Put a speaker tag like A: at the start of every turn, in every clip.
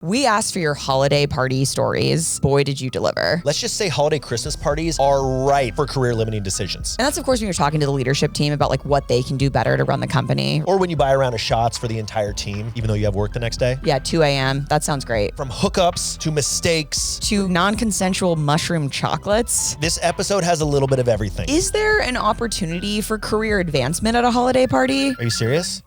A: We asked for your holiday party stories. Boy, did you deliver.
B: Let's just say holiday Christmas parties are ripe for career limiting decisions.
A: And that's, of course, when you're talking to the leadership team about like what they can do better to run the company.
B: Or when you buy a round of shots for the entire team, even though you have work the next day.
A: Yeah, 2 a.m. That sounds great.
B: From hookups to mistakes.
A: To non-consensual mushroom chocolates.
B: This episode has a little bit of everything.
A: Is there an opportunity for career advancement at a holiday party?
B: Are you serious?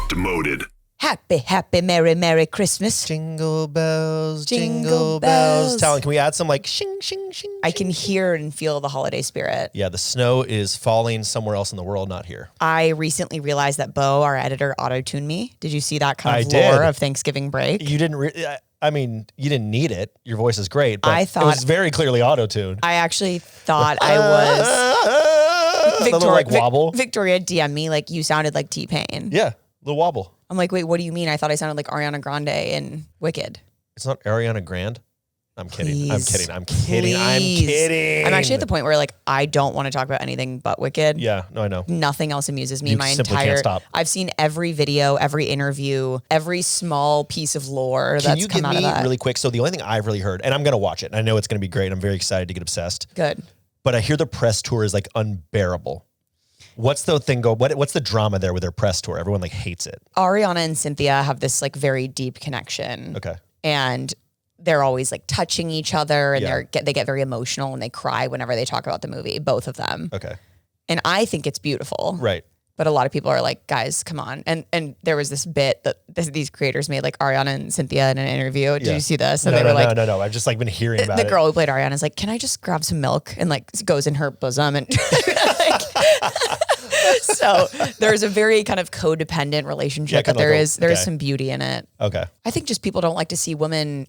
C: Demoted.
A: Happy, merry Christmas.
B: Jingle bells, jingle bells. Talon, can we add some like shing, shing, shing?
A: I can hear and feel the holiday spirit.
B: Yeah, the snow is falling somewhere else in the world, not here.
A: I recently realized that Bo, our editor, auto-tuned me. Did you see that kind of
B: I
A: lore
B: did.
A: of Thanksgiving break?
B: You didn't, you didn't need it. Your voice is great, but
A: I thought-
B: it was very clearly auto-tuned.
A: I actually thought I was...
B: The little, like, wobble.
A: Victoria DM'd me like, you sounded like T-Pain.
B: Yeah, the wobble.
A: I'm like, wait, what do you mean? I thought I sounded like Ariana Grande in Wicked.
B: It's not Ariana Grande. I'm kidding.
A: Please.
B: I'm kidding. I'm kidding. I'm
A: Please.
B: kidding.
A: I'm actually at the point where like, I don't want to talk about anything but Wicked.
B: Yeah, no, I know.
A: Nothing else amuses me.
B: You
A: My
B: simply
A: entire,
B: can't stop.
A: I've seen every video, every interview, every small piece of lore
B: Can
A: that's
B: you
A: come
B: give
A: out
B: me
A: of that.
B: really quick? So the only thing I've really heard, and I'm going to watch it, and I know it's going to be great. I'm very excited to get obsessed.
A: Good.
B: But I hear the press tour is like unbearable. What's the thing what's the drama there with their press tour? Everyone like hates it.
A: Ariana and Cynthia have this like very deep connection.
B: Okay.
A: And they're always like touching each other and
B: Yeah.
A: they get very emotional and they cry whenever they talk about the movie, both of them.
B: Okay.
A: And I think it's beautiful.
B: Right.
A: But a lot of people are like, guys, come on. And there was this bit that these creators made, like Ariana and Cynthia in an interview. Did
B: Yeah.
A: you see this? And
B: No,
A: they were
B: no,
A: like,
B: no. I've just like been hearing about
A: the
B: it.
A: girl who played Ariana is like, can I just grab some milk? And like goes in her bosom and like, so there's a very kind of codependent relationship,
B: Yeah,
A: but
B: kinda like
A: there is
B: okay.
A: some beauty in it.
B: Okay.
A: I think just people don't like to see women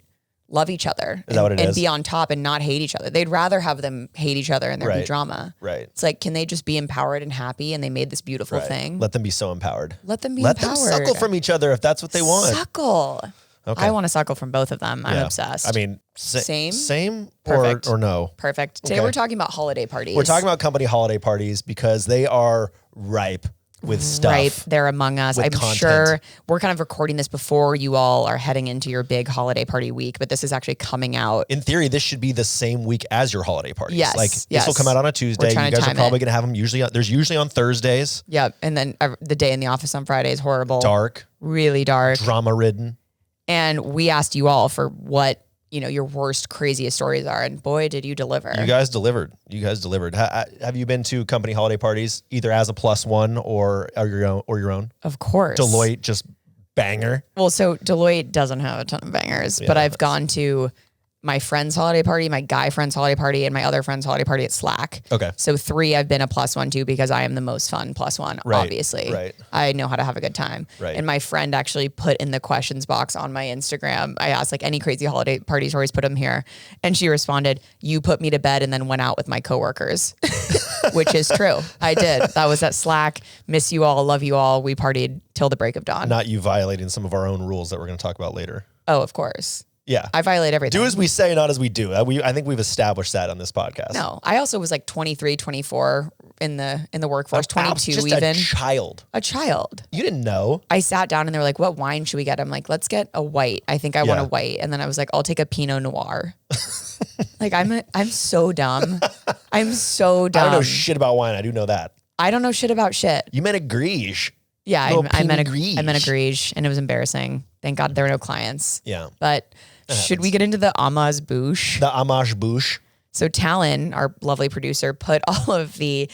A: love each other
B: Is that what it
A: and
B: is?
A: be on top and not hate each other. They'd rather have them hate each other and there be
B: Right.
A: drama.
B: Right.
A: It's like, can they just be empowered and happy? And they made this beautiful
B: Right.
A: thing.
B: Let them be so empowered.
A: Let them be
B: Let
A: empowered.
B: them suckle from each other if that's what they want.
A: Suckle.
B: Okay.
A: I want to suckle from both of them. I'm
B: Yeah.
A: obsessed.
B: I mean,
A: Same?
B: Same
A: Perfect.
B: or no?
A: Perfect. Today
B: Okay.
A: we're talking about holiday parties.
B: We're talking about company holiday parties because they are ripe with stuff.
A: Right. They're among us.
B: with
A: I'm
B: content.
A: sure we're kind of recording this before you all are heading into your big holiday party week, but this is actually coming out.
B: In theory, this should be the same week as your holiday parties.
A: Yes,
B: Like this
A: yes.
B: will come out on a
A: We're
B: Tuesday. You
A: trying to
B: guys are
A: time
B: probably
A: it.
B: going to have them there's usually on Thursdays.
A: Yeah. And then the day in the office on Friday is horrible.
B: Dark,
A: Really dark.
B: drama ridden.
A: And we asked you all for what, your worst, craziest stories are. And boy, did you deliver.
B: You guys delivered. Have you been to company holiday parties either as a plus one or your own?
A: Of course.
B: Deloitte just banger.
A: Well, so Deloitte doesn't have a ton of bangers, but I've gone to my friend's holiday party, my guy friend's holiday party, and my other friend's holiday party at Slack.
B: Okay.
A: So 3, I've been a plus one to because I am the most fun plus one,
B: Right,
A: obviously.
B: right.
A: I know how to have a good time.
B: Right.
A: And my friend actually put in the questions box on my Instagram. I asked like any crazy holiday party stories, put them here. And she responded, you put me to bed and then went out with my coworkers, which is true. I did. That was at Slack. Miss you all. Love you all. We partied till the break of dawn.
B: Not you violating some of our own rules that we're going to talk about later.
A: Oh, of course.
B: Yeah.
A: I violate everything.
B: Do as we say, not as we do. I think we've established that on this podcast.
A: No, I also was like 23, 24 in the workforce, 22
B: just
A: even.
B: a child.
A: A child.
B: You didn't know.
A: I sat down and they were like, what wine should we get? I'm like, let's get a white. I think I want a white. And then I was like, I'll take a Pinot Noir. Like I'm so dumb. I'm so dumb.
B: I don't know shit about wine. I do know that.
A: I don't know shit about shit.
B: You meant a Grige.
A: Yeah,
B: Little
A: I meant a
B: Pinot
A: Grige and it was embarrassing. Thank God there were no clients.
B: Yeah.
A: But should we get into the Amuse Bouche?
B: The Amuse Bouche.
A: So Talon, our lovely producer, put all of the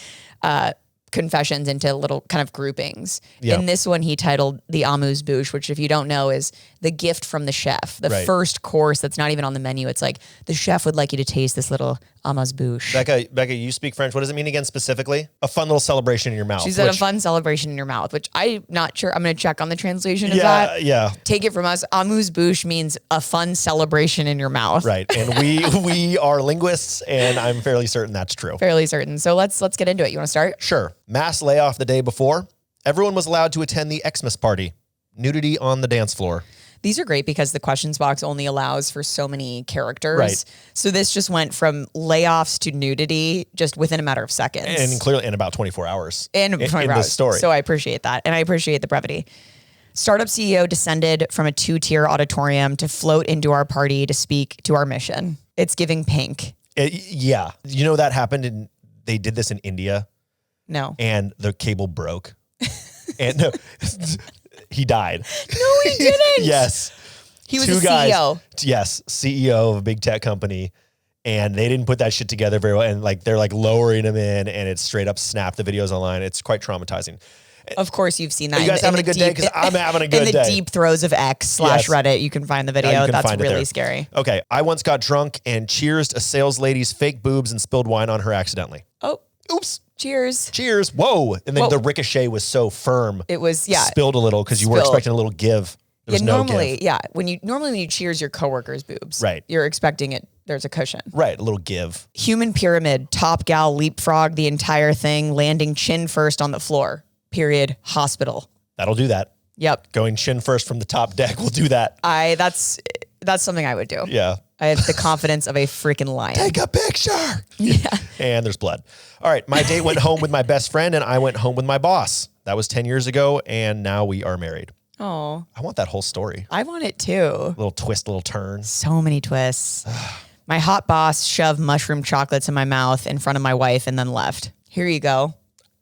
A: confessions into little kind of groupings.
B: Yeah.
A: In this one, he titled the Amuse Bouche, which if you don't know is the gift from the chef, the
B: Right.
A: first course that's not even on the menu. It's like the chef would like you to taste this little Amuse Bouche.
B: Becca, you speak French. What does it mean again specifically? A fun little celebration in your mouth.
A: She said a
B: which-
A: fun celebration in your mouth, which I'm not sure. I'm going to check on the translation of
B: Yeah,
A: that.
B: yeah.
A: Take it from us. Amuse Bouche means a fun celebration in your mouth.
B: Right. And we are linguists, and I'm fairly certain that's true.
A: Fairly certain. So let's get into it. You want to start?
B: Sure. Mass layoff the day before. Everyone was allowed to attend the Xmas party. Nudity on the dance floor.
A: These are great because the questions box only allows for so many characters.
B: Right.
A: So this just went from layoffs to nudity just within a matter of seconds.
B: And clearly in about 24 hours.
A: In
B: this story.
A: So I appreciate that. And I appreciate the brevity. Startup CEO descended from a 2-tier auditorium to float into our party to speak to our mission. It's giving Pink.
B: Yeah. You know that happened they did this in India.
A: No.
B: And the cable broke. And no, he died.
A: No, he didn't.
B: Yes.
A: He was a CEO.
B: Yes, CEO of a big tech company. And they didn't put that shit together very well. And like they're like lowering him in and it straight up snapped the videos online. It's quite traumatizing.
A: Of course, you've seen that.
B: Are you guys having a good day? Because I'm having a good day.
A: In the deep throes of X/Reddit, you can find the video. That's really scary.
B: Okay. I once got drunk and cheersed a sales lady's fake boobs and spilled wine on her accidentally.
A: Oh.
B: Oops.
A: Cheers.
B: Cheers. Whoa. And then the ricochet was so firm.
A: It was,
B: spilled a little because you were expecting a little give. There was no give.
A: Yeah. Normally when you cheers your coworker's boobs,
B: right,
A: you're expecting there's a cushion.
B: Right. A little give.
A: Human pyramid, top gal leapfrog the entire thing, landing chin first on the floor. Period. Hospital.
B: That'll do that.
A: Yep.
B: Going chin first from the top deck will do that.
A: That's something I would do.
B: Yeah.
A: I have the confidence of a freaking lion.
B: Take a picture.
A: Yeah.
B: And there's blood. All right. My date went home with my best friend and I went home with my boss. That was 10 years ago. And now we are married.
A: Oh.
B: I want that whole story.
A: I want it too.
B: Little twist, little turn.
A: So many twists. My hot boss shoved mushroom chocolates in my mouth in front of my wife and then left. Here you go.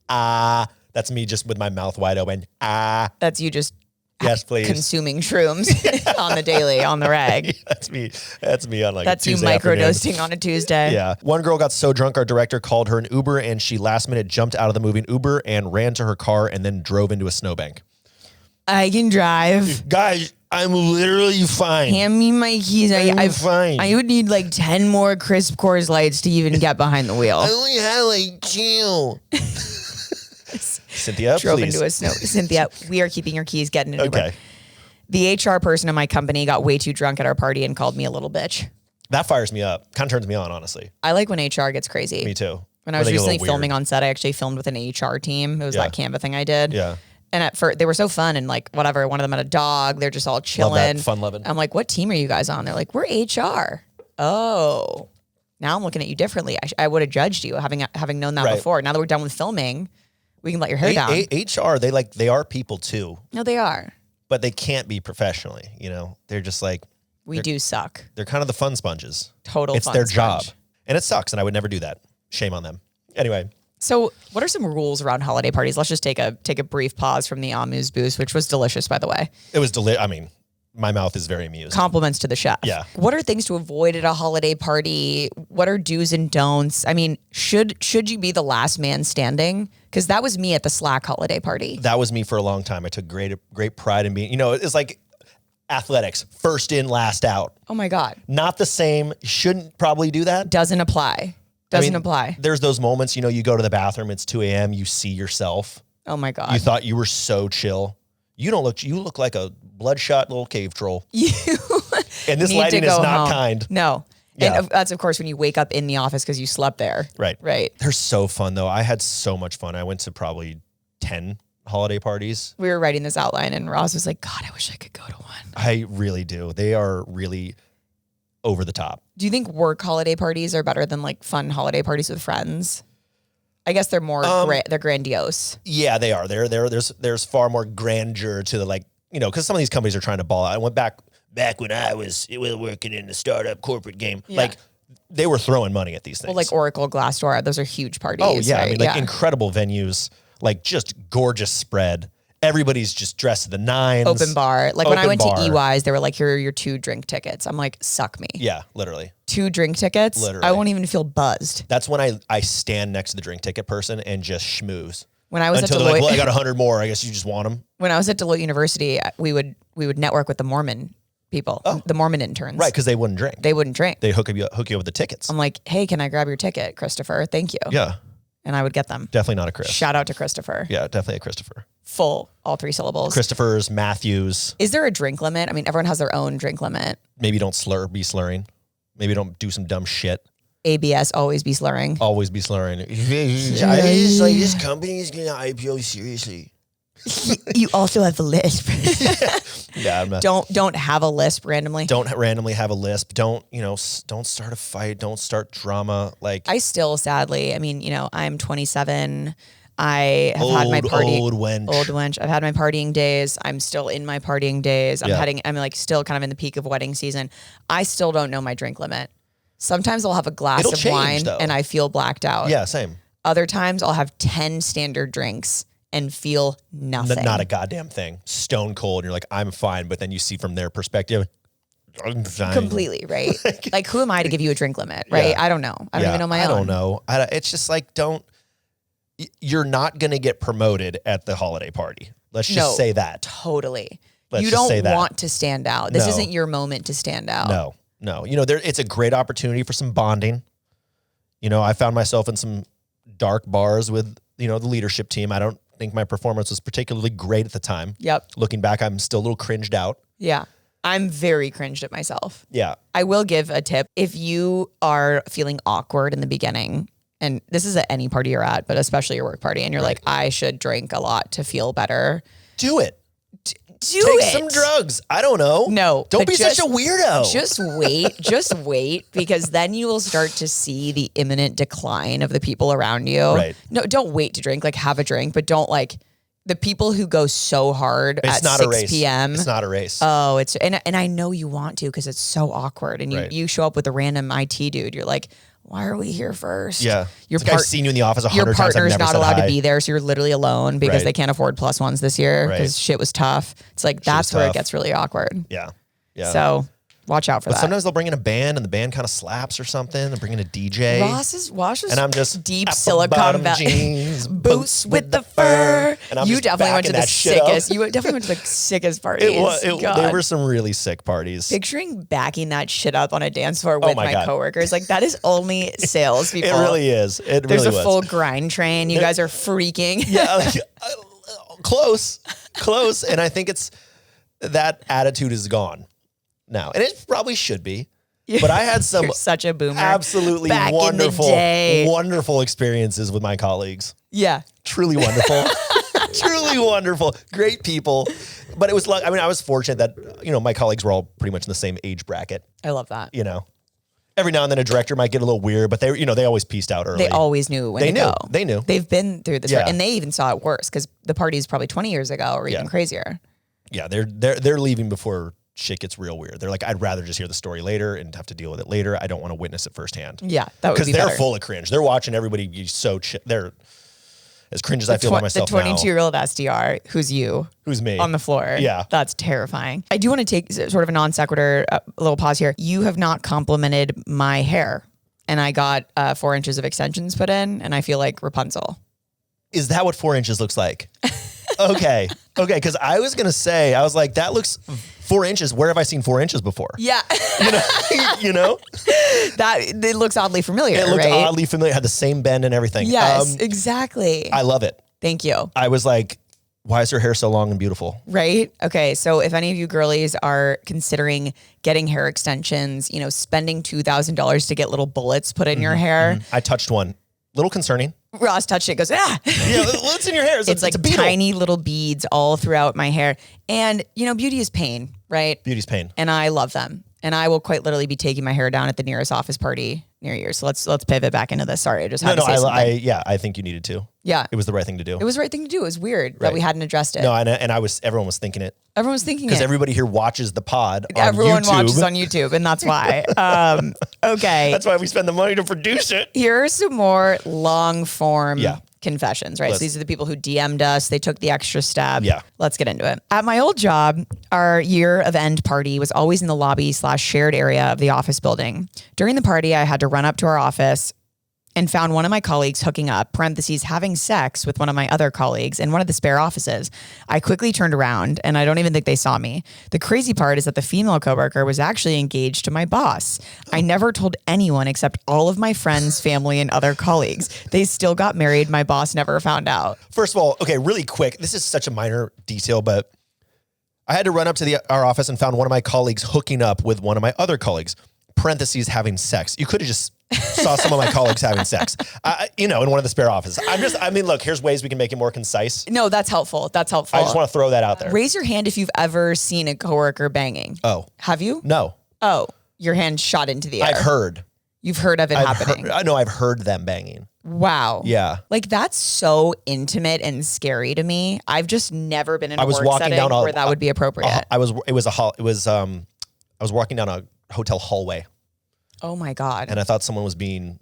B: That's me just with my mouth wide open.
A: That's you just
B: yes, please.
A: Consuming shrooms on the daily, on the rag.
B: That's me. That's me on like
A: that's
B: a Tuesday
A: you microdosing on a Tuesday.
B: Yeah. One girl got so drunk, our director called her an Uber and she last minute jumped out of the moving Uber and ran to her car and then drove into a snowbank.
A: I can drive.
B: Guys, I'm literally fine.
A: Hand me my keys.
B: I'm fine.
A: I would need like 10 more crisp Coors Lights to even get behind the wheel.
B: I only had like 2. Cynthia,
A: drove
B: please.
A: into a snow. Cynthia, we are keeping your keys. Getting an Uber.
B: Okay.
A: The HR person in my company got way too drunk at our party and called me a little bitch.
B: That fires me up. Kind of turns me on, honestly.
A: I like when HR gets crazy.
B: Me too.
A: When I was recently filming on set, I actually filmed with an HR team. It was that Canva thing I did.
B: Yeah.
A: And at first, they were so fun and like whatever. One of them had a dog. They're just all chilling.
B: Fun loving.
A: I'm like, what team are you guys on? They're like, we're HR. Oh, now I'm looking at you differently. I would have judged you having known that before. Now that we're done with filming, we can let your hair down.
B: HR, they are people too.
A: No, they are.
B: But they can't be professionally. You know, they're just like
A: we do suck.
B: They're kind of the fun sponges.
A: It's
B: their job, and it sucks. And I would never do that. Shame on them. Anyway.
A: So what are some rules around holiday parties? Let's just take a brief pause from the Amuse Bouche, which was delicious, by the way.
B: It was delicious. I mean, my mouth is very amused.
A: Compliments to the chef.
B: Yeah.
A: What are things to avoid at a holiday party? What are do's and don'ts? I mean, should you be the last man standing? Because that was me at the Slack holiday party.
B: That was me for a long time. I took great pride in being, it's like athletics, first in, last out.
A: Oh my God.
B: Not the same. Shouldn't probably do that.
A: Doesn't apply. Doesn't apply.
B: There's those moments, you go to the bathroom, it's 2 a.m., you see yourself.
A: Oh my God.
B: You thought you were so chill. You look like a bloodshot little cave troll. And this lighting is not kind.
A: No.
B: Yeah.
A: And that's, of course, when you wake up in the office because you slept there.
B: Right.
A: Right.
B: They're so fun, though. I had so much fun. I went to probably 10 holiday parties.
A: We were writing this outline, and Ross was like, God, I wish I could go to one.
B: I really do. They are really over the top.
A: Do you think work holiday parties are better than like fun holiday parties with friends? I guess they're more they're grandiose.
B: Yeah, they are. There's far more grandeur to the because some of these companies are trying to ball out. I went back when I was working in the startup corporate game. Yeah. Like they were throwing money at these things.
A: Well, like Oracle, Glassdoor, those are huge parties.
B: Oh yeah,
A: right?
B: I mean incredible venues, like just gorgeous spread. Everybody's just dressed to the nines.
A: Open bar. Like when I went to EY's, they were like, here are your 2 drink tickets. I'm like, suck me.
B: Yeah, literally.
A: 2 drink tickets?
B: Literally.
A: I won't even feel buzzed.
B: That's when I stand next to the drink ticket person and just schmooze.
A: When I was
B: until
A: at Deloitte,
B: they're like, well, I got 100 more. I guess you just want them.
A: When I was at Deloitte University, we would network with the Mormon people, the Mormon interns.
B: Right, because they wouldn't drink.
A: They wouldn't drink.
B: They hook you up with the tickets.
A: I'm like, hey, can I grab your ticket, Christopher? Thank you.
B: Yeah.
A: And I would get them.
B: Definitely not a Chris.
A: Shout out to Christopher.
B: Yeah, definitely a Christopher.
A: Full, all 3 syllables.
B: Christopher's, Matthews.
A: Is there a drink limit? I mean, everyone has their own drink limit.
B: Maybe don't be slurring. Maybe don't do some dumb shit.
A: ABS, always be slurring.
B: Always be slurring. It's like this company is going to IPO seriously.
A: You also have a lisp.
B: Yeah, I'm not.
A: Don't have a lisp randomly.
B: Don't randomly have a lisp. Don't start a fight. Don't start drama. Like
A: I still, sadly, I mean, I'm 27. I have had my party.
B: Old wench.
A: Old wench. I've had my partying days. I'm still in my partying days. I'm like still kind of in the peak of wedding season. I still don't know my drink limit. Sometimes I'll have a glass of wine
B: though.
A: and I feel blacked out.
B: Yeah, same.
A: Other times I'll have 10 standard drinks and feel nothing.
B: Not a goddamn thing. Stone cold. And you're like, I'm fine. But then you see from their perspective, I'm fine.
A: Completely, right? Like, who am I to give you a drink limit, right?
B: Yeah.
A: I don't know. I don't even know my own.
B: I don't know. It's just like, you're not going to get promoted at the holiday party. Let's just say that.
A: Totally.
B: Let's
A: you
B: just say
A: don't
B: that.
A: want to stand out. This isn't your moment to stand out.
B: No. It's a great opportunity for some bonding. I found myself in some dark bars with, the leadership team. I don't think my performance was particularly great at the time.
A: Yep.
B: Looking back, I'm still a little cringed out.
A: Yeah. I'm very cringed at myself.
B: Yeah.
A: I will give a tip. If you are feeling awkward in the beginning, and this is at any party you're at, but especially your work party, and you're like, I should drink a lot to feel better.
B: Do it.
A: Take
B: some drugs. I don't know.
A: No.
B: Don't be such a weirdo.
A: Just wait, because then you will start to see the imminent decline of the people around you.
B: Right.
A: No, don't wait to drink. Like, have a drink, but don't the people who go so hard at 6 p.m.
B: It's not a race.
A: Oh, and I know you want to because it's so awkward. And you show up with a random IT dude. You're like, why are we here first?
B: Yeah. I've seen you in the office 100 times.
A: Your partner's
B: I've never
A: not allowed
B: said
A: to be there, so you're literally alone because
B: Right.
A: they can't afford +1s this year because
B: Right.
A: shit was tough. It's like, that's where it gets really awkward.
B: Yeah.
A: So watch out for that.
B: Sometimes they'll bring in a band and the band kind of slaps or something and bring in a DJ.
A: Ross is
B: and I'm just
A: deep
B: apple-bottom
A: silicone
B: jeans,
A: boots with the fur.
B: And I'm
A: You
B: just
A: definitely went to
B: backing
A: the
B: that shit up.
A: sickest. You definitely went to the sickest parties.
B: There were some really sick parties.
A: Picturing backing that shit up on a dance floor with my
B: God.
A: coworkers, like that is only sales people.
B: It really is.
A: There's a full grind train. You guys are freaking.
B: Yeah, close. And I think that attitude is gone now, and it probably should be. But I had some
A: You're such a boomer.
B: absolutely
A: Back in the
B: wonderful,
A: day.
B: wonderful experiences with my colleagues.
A: Yeah.
B: Truly wonderful. Truly wonderful. Great people. But it was like, I was fortunate that, my colleagues were all pretty much in the same age bracket.
A: I love that.
B: Every now and then a director might get a little weird, but they always pieced out early.
A: They always knew when to go.
B: They knew.
A: They've been through this,
B: Yeah.
A: and they even saw it worse because the party is probably 20 years ago or even crazier.
B: Yeah, they're leaving before shit gets real weird. They're like, I'd rather just hear the story later and have to deal with it later. I don't want to witness it firsthand.
A: Yeah, that would be
B: because they're
A: better.
B: full of cringe. They're watching everybody be so. They're as cringe as I feel about myself
A: The 22-year-old SDR, who's you,
B: who's me
A: on the floor.
B: Yeah,
A: that's terrifying. I do want to take sort of a non sequitur, a little pause here. You have not complimented my hair, and I got 4 inches of extensions put in, and I feel like Rapunzel.
B: Is that what 4 inches looks like? Okay. Because I was gonna say, I was like, that looks 4 inches. Where have I seen 4 inches before?
A: Yeah. That it looks oddly familiar.
B: It looked
A: right?
B: oddly familiar. It had the same bend and everything.
A: Yes, exactly.
B: I love it.
A: Thank you.
B: I was like, why is her hair so long and beautiful?
A: Right? Okay. So if any of you girlies are considering getting hair extensions, spending $2,000 to get little bullets put in your hair.
B: I touched one. Little concerning.
A: Ross touched it, goes, ah.
B: Yeah, what's in your hair?
A: It's like
B: a beetle.
A: tiny little beads all throughout my hair. And, beauty is pain, right?
B: Beauty's pain.
A: And I love them. And I will quite literally be taking my hair down at the nearest office party near you. So let's pivot back into this. Sorry, I just had to say something.
B: I think you needed to.
A: Yeah.
B: It was the right thing to do.
A: It was the right thing to do. It was weird that we hadn't addressed it.
B: No, and everyone was thinking it.
A: Everyone was thinking it.
B: Because everybody here watches the pod on
A: Everyone
B: YouTube.
A: watches on YouTube, and that's why. Okay.
B: That's why we spend the money to produce it.
A: Here are some more long form confessions, right?
B: Let's-
A: So these are the people who DM'd us. They took the extra step.
B: Yeah.
A: Let's get into it. At my old job, our year of end party was always in the lobby/shared area of the office building. During the party, I had to run up to our office and found one of my colleagues hooking up, parentheses, having sex with one of my other colleagues in one of the spare offices. I quickly turned around, and I don't even think they saw me. The crazy part is that the female coworker was actually engaged to my boss. I never told anyone except all of my friends, family, and other colleagues. They still got married. My boss never found out.
B: First of all, okay, really quick. This is such a minor detail, but I had to run up to our office and found one of my colleagues hooking up with one of my other colleagues, parentheses, having sex. You could have just saw some of my colleagues having sex, in one of the spare offices. Look, here's ways we can make it more concise.
A: No, that's helpful. That's helpful.
B: I just want to throw that out there.
A: Raise your hand if you've ever seen a coworker banging.
B: Oh.
A: Have you?
B: No.
A: Oh, your hand shot into the air.
B: I've heard.
A: You've heard of it happening.
B: I know I've heard them banging.
A: Wow.
B: Yeah.
A: Like that's so intimate and scary to me. I've just never been in a work setting where that would be appropriate.
B: I was walking down a hotel hallway.
A: Oh my God.
B: And I thought someone was being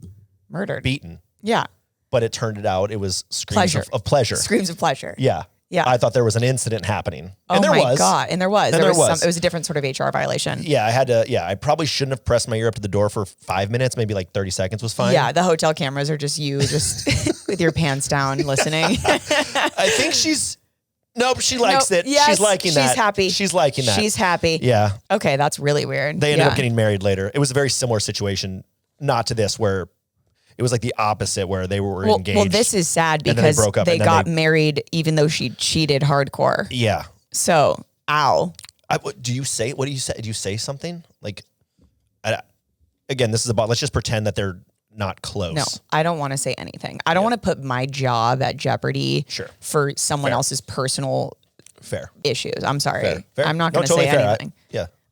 A: murdered.
B: Beaten.
A: Yeah.
B: But it turned out it was screams of pleasure.
A: Screams of pleasure.
B: Yeah.
A: Yeah.
B: I thought there was an incident happening.
A: Oh
B: and there
A: my
B: was.
A: God. And there was.
B: And there was.
A: It was a different sort of HR violation.
B: Yeah. I probably shouldn't have pressed my ear up to the door for 5 minutes. Maybe like 30 seconds was fine.
A: Yeah. The hotel cameras are just you with your pants down listening.
B: I think she likes it.
A: Yes,
B: she's liking that.
A: She's happy.
B: She's liking that.
A: She's happy.
B: Yeah.
A: Okay. That's really weird.
B: They ended up getting married later. It was a very similar situation, not to this, where it was like the opposite, where they were engaged.
A: Well, this is sad because they got married even though she cheated hardcore.
B: Yeah.
A: So, ow.
B: What do you say? Do you say something? Like, again, this is about, let's just pretend that they're not close.
A: No, I don't want to say anything. I don't want to put my job at jeopardy for someone else's personal issues. I'm sorry. Fair. I'm not going to say anything.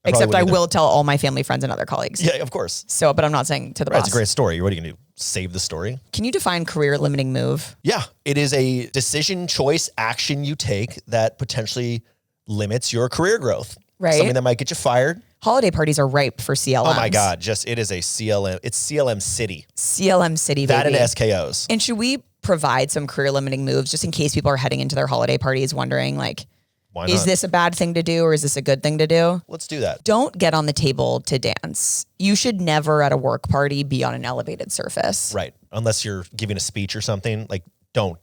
A: Except I will tell all my family, friends, and other colleagues.
B: Yeah, of course.
A: So, but I'm not saying to the boss.
B: It's a great story. What are you going to do? Save the story?
A: Can you define career limiting move?
B: Yeah. It is a decision, choice, action you take that potentially limits your career growth.
A: Right.
B: Something that might get you fired.
A: Holiday parties are ripe for CLMs.
B: Oh my God. It is a CLM. It's CLM City.
A: CLM City, baby.
B: That and SKOs.
A: And should we provide some career limiting moves just in case people are heading into their holiday parties wondering like, why not? Is this a bad thing to do or is this a good thing to do?
B: Don't do that.
A: Don't get on the table to dance. You should never at a work party be on an elevated surface.
B: Right. Unless you're giving a speech or something. Like, don't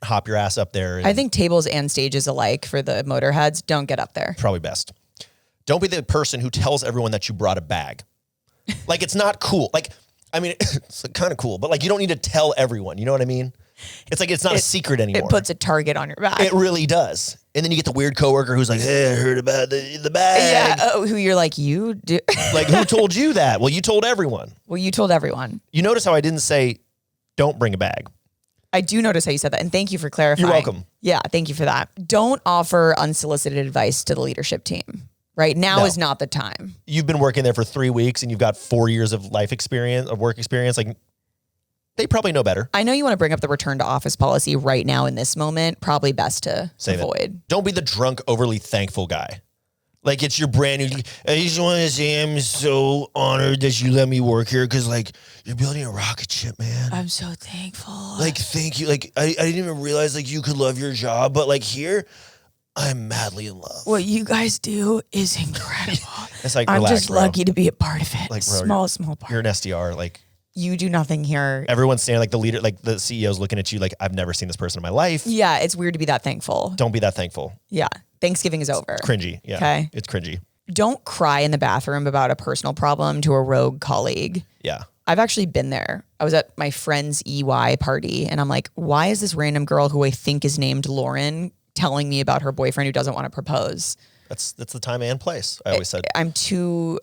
B: hop your ass up there.
A: I think tables and stages alike for the Moterheads, don't get up there.
B: Probably best. Don't be the person who tells everyone that you brought a bag. Like, it's not cool. Like, I mean, it's kind of cool, but like, you don't need to tell everyone. You know what I mean? It's like, it's not a secret anymore.
A: It puts a target on your back.
B: It really does. And then you get the weird coworker who's like, hey, I heard about the bag.
A: Yeah. Oh, who you're like, you do.
B: Like, who told you that? Well, you told everyone.
A: You told everyone.
B: You notice how I didn't say, don't bring a bag.
A: I do notice how you said that. And thank you for clarifying.
B: You're welcome.
A: Yeah. Thank you for that. Don't offer unsolicited advice to the leadership team. Right now is not the time.
B: You've been working there for 3 weeks and you've got 4 years of work experience. Like, they probably know better.
A: I know you want to bring up the return to office policy right now in this moment. Probably best to avoid.
B: Don't be the drunk, overly thankful guy. Like, it's your brand new. I just want to say I'm so honored that you let me work here because, like, you're building a rocket ship, man.
A: I'm so thankful.
B: Like, thank you. Like, I didn't even realize, like, you could love your job. But, like, here, I'm madly in love.
A: What you guys do is incredible.
B: It's like,
A: I'm
B: relax,
A: just
B: bro.
A: lucky to be a part of it.
B: Like, bro,
A: small part.
B: You're an SDR. Like,
A: you do nothing here.
B: everyone's standing, like, the leader, like, the CEO's looking at you like, I've never seen this person in my life.
A: Yeah, it's weird to be that thankful.
B: Don't be that thankful.
A: Yeah. Thanksgiving is over.
B: It's cringy. Yeah.
A: Okay.
B: It's cringy.
A: Don't cry in the bathroom about a personal problem to a rogue colleague.
B: Yeah.
A: I've actually been there. I was at my friend's EY party and I'm like, why is this random girl who I think is named Lauren telling me about her boyfriend who doesn't want to propose?
B: That's the time and place. I always said.
A: I'm too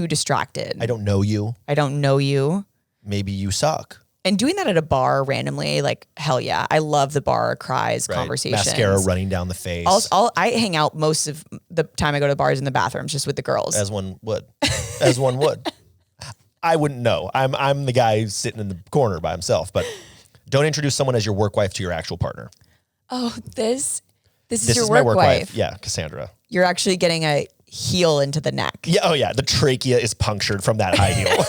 A: distracted.
B: I don't know you.
A: I don't know you.
B: Maybe you suck.
A: And doing that at a bar randomly, like, hell yeah. I love the bar cries conversations.
B: Mascara running down the face.
A: I hang out most of the time I go to bars in the bathrooms just with the girls.
B: As one would. As one would. I wouldn't know. I'm the guy sitting in the corner by himself. But don't introduce someone as your work wife to your actual partner.
A: Oh, this is
B: This
A: your
B: is
A: work
B: my work
A: wife.
B: Yeah, Cassandra.
A: You're actually getting a heel into the neck.
B: Yeah. Oh yeah. The trachea is punctured from that high heel.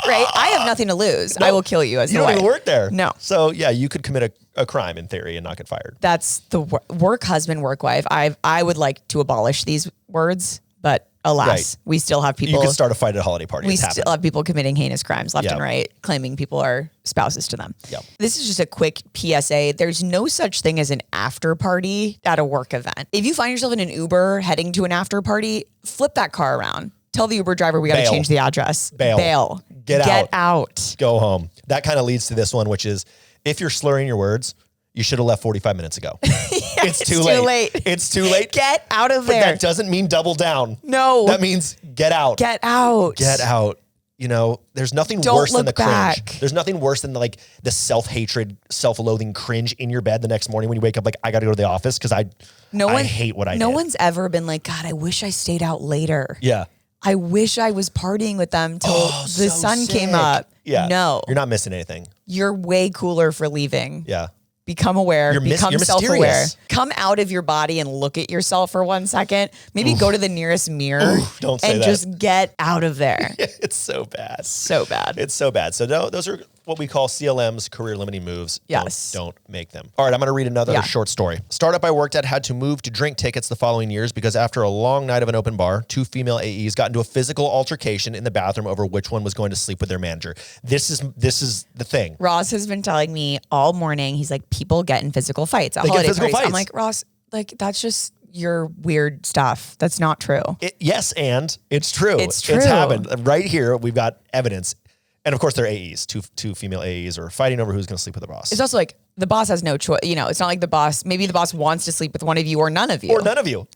A: Right? I have nothing to lose. I will kill you as
B: You
A: the
B: don't
A: wife.
B: even work there.
A: No.
B: So yeah, you could commit a crime in theory and not get fired.
A: That's the work husband, work wife. I would like to abolish these words, but alas, we still have people.
B: You could start a fight at a holiday party.
A: We
B: It's
A: still have people committing heinous crimes left
B: Yeah.
A: and right, claiming people are spouses to them.
B: Yeah.
A: This is just a quick PSA. There's no such thing as an after party at a work event. If you find yourself in an Uber heading to an after party, flip that car around. Tell the Uber driver we got to
B: Bail.
A: change the address.
B: Bail.
A: Get out.
B: Go home. That kind of leads to this one, which is if you're slurring your words, you should have left 45 minutes ago. It's too late. It's too late.
A: Get out of
B: But
A: there.
B: that doesn't mean double down.
A: No.
B: That means get out.
A: Get out.
B: Get out. there's nothing
A: Don't
B: worse than the
A: look back.
B: cringe. There's nothing worse than the self-hatred, self-loathing cringe in your bed the next morning when you wake up like, I got to go to the office because I hate what I did.
A: No one's ever been like, God, I wish I stayed out later.
B: Yeah.
A: I wish I was partying with them till the sun
B: sick.
A: came up.
B: Yeah.
A: No.
B: You're not missing anything.
A: You're way cooler for leaving.
B: Yeah.
A: Become aware, become self-aware.
B: Mysterious.
A: Come out of your body and look at yourself for 1 second. Maybe go to the nearest mirror
B: don't say
A: and
B: that.
A: just get out of there.
B: It's so bad.
A: So bad.
B: It's so bad. So those are what we call CLMs, career limiting moves.
A: Yes.
B: Don't make them. All right, I'm going to read another short story. Startup I worked at had to move to drink tickets the following years because after a long night of an open bar, 2 female AEs got into a physical altercation in the bathroom over which one was going to sleep with their manager. This is the thing.
A: Ross has been telling me all morning, he's like, people get in physical fights at holiday parties. I'm like, Ross, like that's just your weird stuff. That's not true.
B: Yes, and it's true.
A: It's true.
B: It's happened. Right here, we've got evidence. And of course, they're AEs. Two female AEs are fighting over who's going to sleep with the boss.
A: It's also like the boss has no choice. It's not like maybe the boss wants to sleep with one of you or none of you.
B: Or none of you.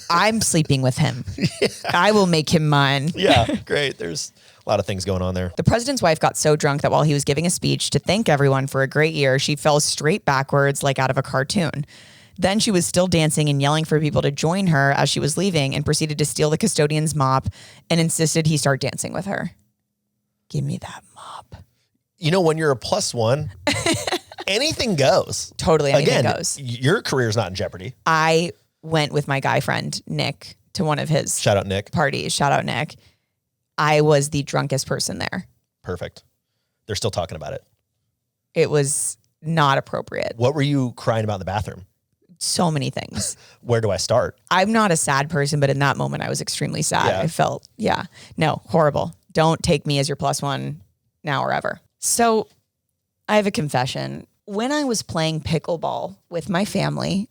A: I'm sleeping with him. Yeah. I will make him mine.
B: Yeah, great. There's a lot of things going on there.
A: The president's wife got so drunk that while he was giving a speech to thank everyone for a great year, she fell straight backwards like out of a cartoon. Then she was still dancing and yelling for people to join her as she was leaving and proceeded to steal the custodian's mop and insisted he start dancing with her. Give me that mop.
B: When you're a +1, anything goes.
A: Totally anything goes.
B: Your career's not in jeopardy.
A: I went with my guy friend, Nick, to one of his
B: Shout out Nick.
A: Parties. Shout out Nick. I was the drunkest person there.
B: Perfect. They're still talking about it.
A: It was not appropriate.
B: What were you crying about in the bathroom?
A: So many things.
B: Where do I start?
A: I'm not a sad person, but in that moment I was extremely sad.
B: Yeah.
A: I felt, no, horrible. Don't take me as your +1 now or ever. So I have a confession. When I was playing pickleball with my family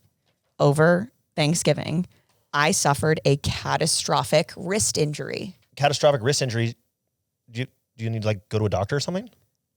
A: over Thanksgiving, I suffered a catastrophic wrist injury.
B: Catastrophic wrist injury. Do you need to go to a doctor or something?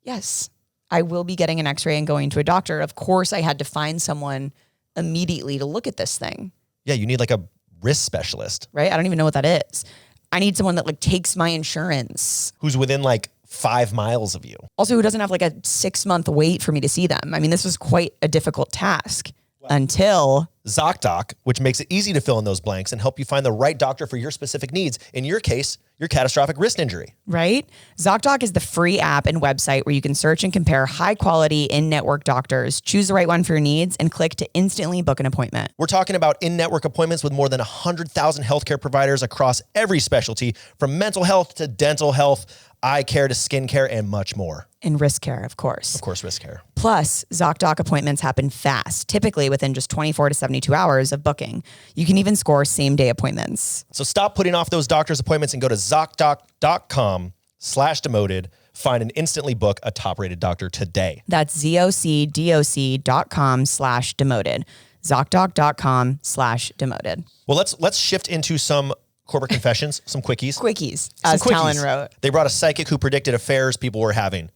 A: Yes. I will be getting an x-ray and going to a doctor. Of course, I had to find someone immediately to look at this thing.
B: Yeah, you need a wrist specialist.
A: Right? I don't even know what that is. I need someone that takes my insurance.
B: Who's within 5 miles of you.
A: Also, who doesn't have a 6-month wait for me to see them. I mean, this was quite a difficult task until
B: ZocDoc, which makes it easy to fill in those blanks and help you find the right doctor for your specific needs. In your case, your catastrophic wrist injury.
A: Right? ZocDoc is the free app and website where you can search and compare high-quality in-network doctors, choose the right one for your needs, and click to instantly book an appointment.
B: We're talking about in-network appointments with more than 100,000 healthcare providers across every specialty, from mental health to dental health, eye care to skin care, and much more.
A: And risk care, of course.
B: Of course, risk care.
A: Plus, ZocDoc appointments happen fast, typically within just 24 to 72 hours of booking. You can even score same-day appointments.
B: So stop putting off those doctor's appointments and go to ZocDoc.com/demoted. Find and instantly book a top-rated doctor today.
A: That's ZocDoc.com/demoted. ZocDoc.com/demoted.
B: Well, let's shift into some corporate confessions, some quickies.
A: Quickies, as Talon wrote.
B: They brought a psychic who predicted affairs people were having,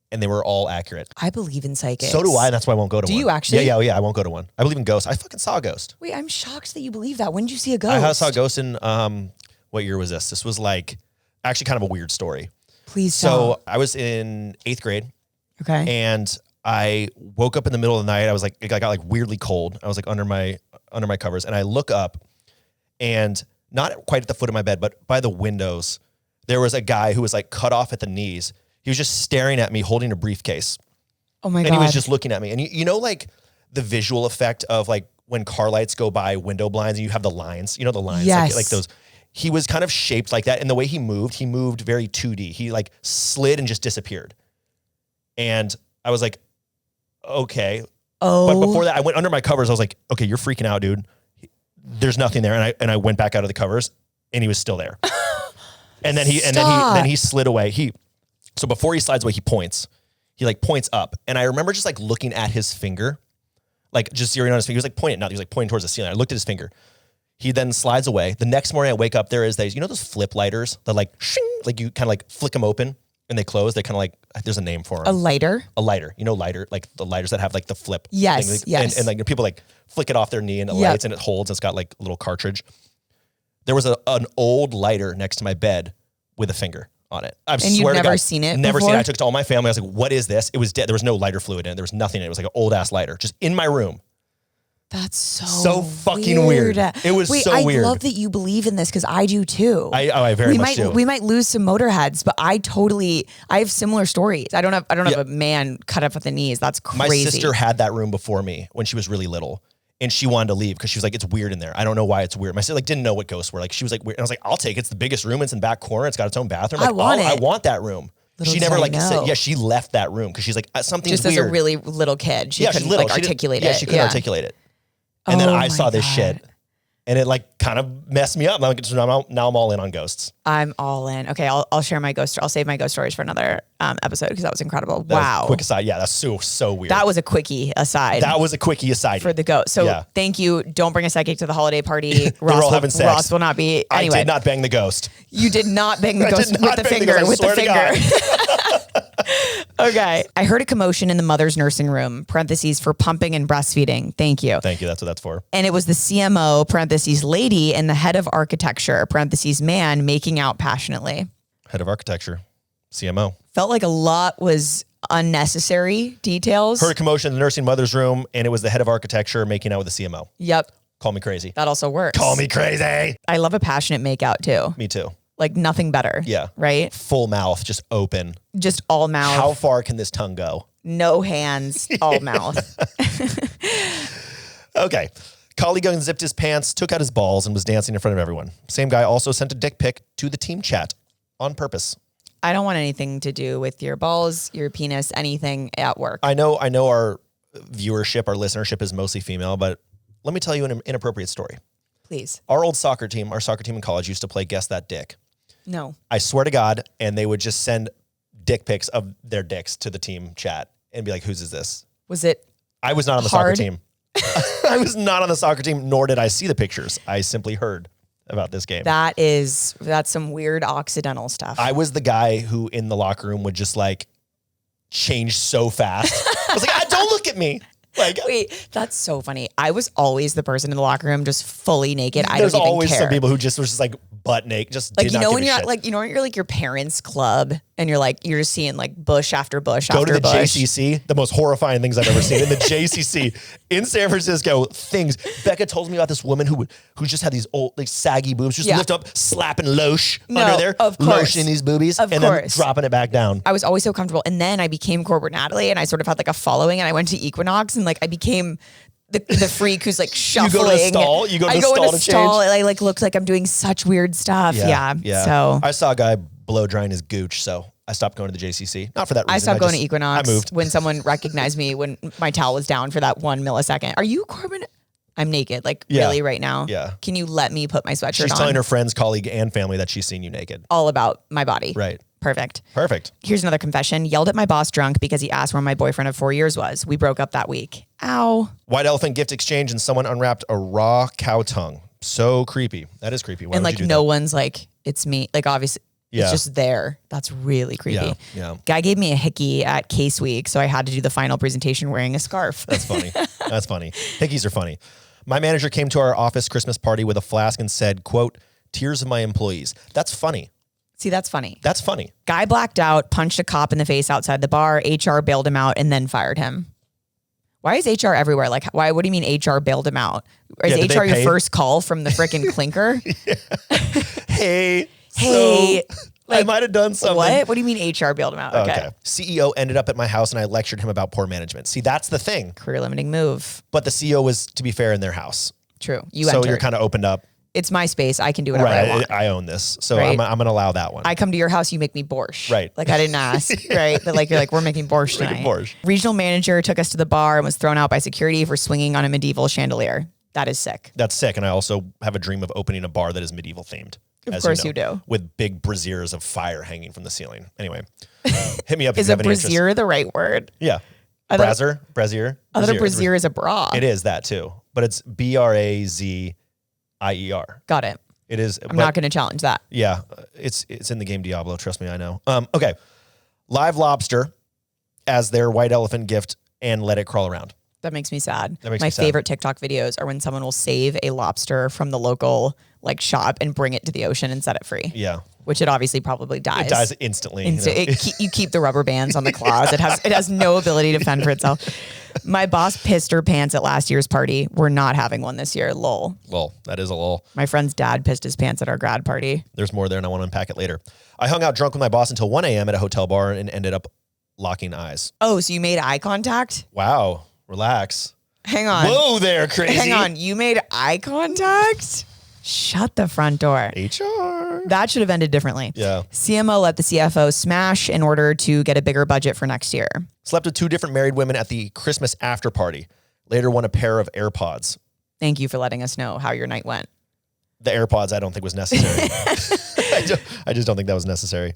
B: and they were all accurate.
A: I believe in psychics.
B: So do I, and that's why I won't go to one.
A: Do you actually?
B: Yeah, I won't go to one. I believe in ghosts. I fucking saw a ghost.
A: Wait, I'm shocked that you believe that. When did you see a ghost?
B: I saw a ghost in, what year was this? This was actually kind of a weird story.
A: Please tell.
B: So I was in 8th grade.
A: Okay.
B: And I woke up in the middle of the night. I was I got weirdly cold. I was under my covers, and I look up, and not quite at the foot of my bed, but by the windows, there was a guy who was cut off at the knees. He was just staring at me holding a briefcase.
A: Oh my God.
B: And he was just looking at me. And you know, the visual effect of when car lights go by window blinds and you have the lines, the lines,
A: yes.
B: like those. He was kind of shaped like that. And the way he moved very 2D. He slid and just disappeared. And I was okay.
A: Oh.
B: But before that, I went under my covers. I was okay, you're freaking out, dude. There's nothing there. And I went back out of the covers and he was still there. and then he slid away. So before he slides away, he points. He points up. And I remember just looking at his finger, just zeroing on his finger. He was pointing, not, he was pointing towards the ceiling. I looked at his finger. He then slides away. The next morning I wake up, there is those flip lighters that shing, you kind of flick them open and they close. They kind of there's a name for them.
A: A lighter?
B: A lighter. Lighter, the lighters that have the flip.
A: Yes,
B: thing.
A: yes.
B: And people flick it off their knee and it lights and it holds. And it's got a little cartridge. There was an old lighter next to my bed, with a finger on it.
A: And you've never seen it
B: Never
A: before?
B: seen it. I took it to all my family. I was like, what is this? It was dead. There was no lighter fluid in it. There was nothing in it. It was like an old ass lighter just in my room.
A: That's so
B: fucking weird. It was so weird.
A: I love that you believe in this because I do too.
B: I very much do.
A: We might lose some Motorheads, but I have similar stories. I don't have a man cut up at the knees. That's crazy.
B: My sister had that room before me when she was really little. And she wanted to leave because she was like, it's weird in there. I don't know why it's weird. My sister like didn't know what ghosts were. Like she was like weird. And I was like, I'll take it. It's the biggest room. It's in the back corner. It's got its own bathroom. Like, I want that room.
A: Little
B: she never
A: did I
B: like
A: know.
B: said, she left that room because she's like, something's
A: just
B: weird.
A: as a really little kid. She couldn't like articulate it.
B: Yeah, she couldn't articulate it. And then I saw this shit. And it like kind of messed me up. Now I'm all in on ghosts.
A: I'm all in. Okay, I'll share my ghost. I'll save my ghost stories for another episode because that was incredible. Wow.
B: Quick aside. Yeah, that's so weird.
A: That was a quickie aside.
B: That was a quickie aside
A: for the ghost. So thank you. Don't bring a psychic to the holiday party. Ross will not be. Anyway,
B: I did not bang the ghost.
A: You did not bang the ghost with the finger. With the finger. Okay. I heard a commotion in the mother's nursing room, parentheses, for pumping and breastfeeding. Thank you.
B: Thank you. That's what that's for.
A: And it was the CMO, parentheses, lady, and the head of architecture, parentheses, man, making out passionately.
B: Head of architecture, CMO.
A: Felt like a lot was unnecessary details.
B: Heard a commotion in the nursing mother's room, and it was the head of architecture making out with the CMO.
A: Yep.
B: Call me crazy.
A: That also works.
B: Call me crazy.
A: I love a passionate makeout too.
B: Me too.
A: Like nothing better.
B: Yeah.
A: Right?
B: Full mouth, just open.
A: Just all mouth.
B: How far can this tongue go?
A: No hands, all mouth.
B: Okay. Colleague unzipped his pants, took out his balls, and was dancing in front of everyone. Same guy also sent a dick pic to the team chat on purpose.
A: I don't want anything to do with your balls, your penis, anything at work.
B: I know our viewership, our listenership is mostly female, but let me tell you an inappropriate story.
A: Please.
B: Our soccer team in college used to play Guess That Dick.
A: No.
B: I swear to God, and they would just send dick pics of their dicks to the team chat and be like, whose is this?
A: Was it
B: I was not on the
A: hard?
B: soccer team. I was not on the soccer team, nor did I see the pictures. I simply heard about this game.
A: That's some weird Occidental stuff.
B: I was the guy who in the locker room would just like change so fast. I was like, don't look at me. Like,
A: wait, that's so funny. I was always the person in the locker room just fully naked. I don't
B: there's
A: even
B: always
A: care.
B: some people who just was just like butt naked, just
A: like
B: did
A: you
B: not
A: know
B: give
A: when
B: a
A: you're
B: shit.
A: at like when you're like your parents' club and you're just seeing like bush after bush
B: Go
A: after
B: to the
A: bush.
B: JCC, the most horrifying things I've ever seen. In the JCC in San Francisco, things. Becca told me about this woman who just had these old like saggy boobs, just lift up, slapping lotion under there,
A: of course.
B: lotion in these boobies, and then dropping it back down.
A: I was always so comfortable, and then I became corporate Natalie, and I sort of had like a following, and I went to Equinox, and like I became the freak who's like shuffling.
B: You go to the stall. You go to the stall to
A: stall,
B: change.
A: and I like looked like I'm doing such weird stuff. Yeah. So
B: I saw a guy blow drying his gooch, so I stopped going to the JCC. Not for that reason.
A: I stopped going to Equinox.
B: I moved
A: when someone recognized me when my towel was down for that 1 millisecond. Are you Corbin? I'm naked, like really right now.
B: Yeah.
A: Can you let me put my sweatshirt on?
B: She's telling her friends, colleague, and family that she's seen you naked.
A: All about my body.
B: Right.
A: Perfect.
B: Here's
A: another confession. Yelled at my boss drunk because he asked where my boyfriend of 4 years was. We broke up that week. Ow.
B: White elephant gift exchange and someone unwrapped a raw cow tongue. So creepy. That is creepy. Why
A: and
B: would
A: like
B: you do
A: no
B: that?
A: one's like, it's me. Like obviously it's just there. That's really creepy.
B: Yeah.
A: Guy gave me a hickey at Case Week, so I had to do the final presentation wearing a scarf.
B: That's funny. That's funny. Hickeys are funny. My manager came to our office Christmas party with a flask and said, quote, tears of my employees. That's funny.
A: See, that's funny.
B: That's funny.
A: Guy blacked out, punched a cop in the face outside the bar. HR bailed him out and then fired him. Why is HR everywhere? Like, why? What do you mean HR bailed him out? Is HR your first call from the freaking clinker?
B: Hey.
A: So,
B: I might have done something.
A: What? What do you mean HR bailed him out? Okay.
B: CEO ended up at my house and I lectured him about poor management. See, that's the thing.
A: Career limiting move.
B: But the CEO was, to be fair, in their house.
A: True.
B: So you're kind of opened up.
A: It's my space. I can do whatever I want.
B: I own this. So I'm going to allow that one.
A: I come to your house, you make me borscht.
B: Right.
A: Like I didn't ask. Right. But like, you're like, we're making borscht tonight.
B: Borscht.
A: Regional manager took us to the bar and was thrown out by security for swinging on a medieval chandelier. That is sick.
B: That's sick. And I also have a dream of opening a bar that is medieval themed.
A: Of course you do.
B: With big braziers of fire hanging from the ceiling. Anyway, hit me up if
A: is
B: you
A: a
B: have any interest.
A: brazier the right word?
B: Yeah. Brazier.
A: I thought a brazier is a bra.
B: It is that too. But it's BRAZIER.
A: Got it.
B: It is.
A: I'm not going to challenge that.
B: Yeah. It's in the game Diablo. Trust me, I know. Okay. Live lobster as their white elephant gift and let it crawl around.
A: That makes me sad.
B: That makes
A: My
B: me sad.
A: favorite TikTok videos are when someone will save a lobster from the local like shop and bring it to the ocean and set it free.
B: Yeah.
A: Which it obviously probably dies.
B: It dies instantly.
A: You keep the rubber bands on the claws. It has no ability to fend for itself. My boss pissed her pants at last year's party. We're not having one this year. Lol.
B: Lol. That is a lol.
A: My friend's dad pissed his pants at our grad party.
B: There's more there and I want to unpack it later. I hung out drunk with my boss until 1 a.m. at a hotel bar and ended up locking eyes.
A: Oh, so you made eye contact?
B: Wow. Relax.
A: Hang on.
B: Whoa there, crazy.
A: Hang on. You made eye contact? Shut the front door.
B: HR.
A: That should have ended differently.
B: Yeah.
A: CMO let the CFO smash in order to get a bigger budget for next year.
B: Slept with 2 different married women at the Christmas after party. Later won a pair of AirPods.
A: Thank you for letting us know how your night went.
B: The AirPods I don't think was necessary. I just don't think that was necessary.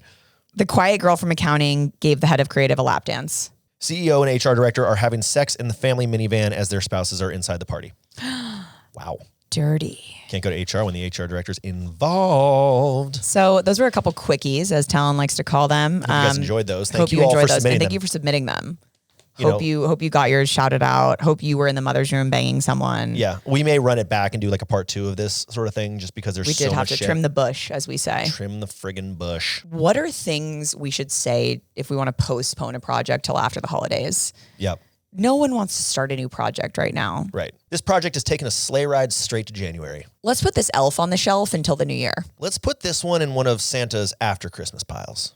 A: The quiet girl from accounting gave the head of creative a lap dance.
B: CEO and HR director are having sex in the family minivan as their spouses are inside the party. Wow.
A: Dirty.
B: Can't go to HR when the HR director's involved.
A: So those were a couple quickies, as Talon likes to call them.
B: Hope you guys enjoyed those. Thank
A: Hope
B: you
A: you
B: all
A: enjoyed
B: for
A: those,
B: submitting
A: and thank
B: them.
A: you for submitting them.
B: You
A: Hope you got yours shouted out. Hope you were in the mother's room banging someone.
B: Yeah, we may run it back and do like a part 2 of this sort of thing, just because there's
A: We
B: so
A: did have
B: much
A: to
B: shit.
A: trim the bush, as we say.
B: Trim the friggin' bush.
A: What are things we should say if we want to postpone a project till after the holidays?
B: Yep.
A: No one wants to start a new project right now.
B: Right. This project is taking a sleigh ride straight to January.
A: Let's put this elf on the shelf until the new year.
B: Let's put this one in one of Santa's after Christmas piles,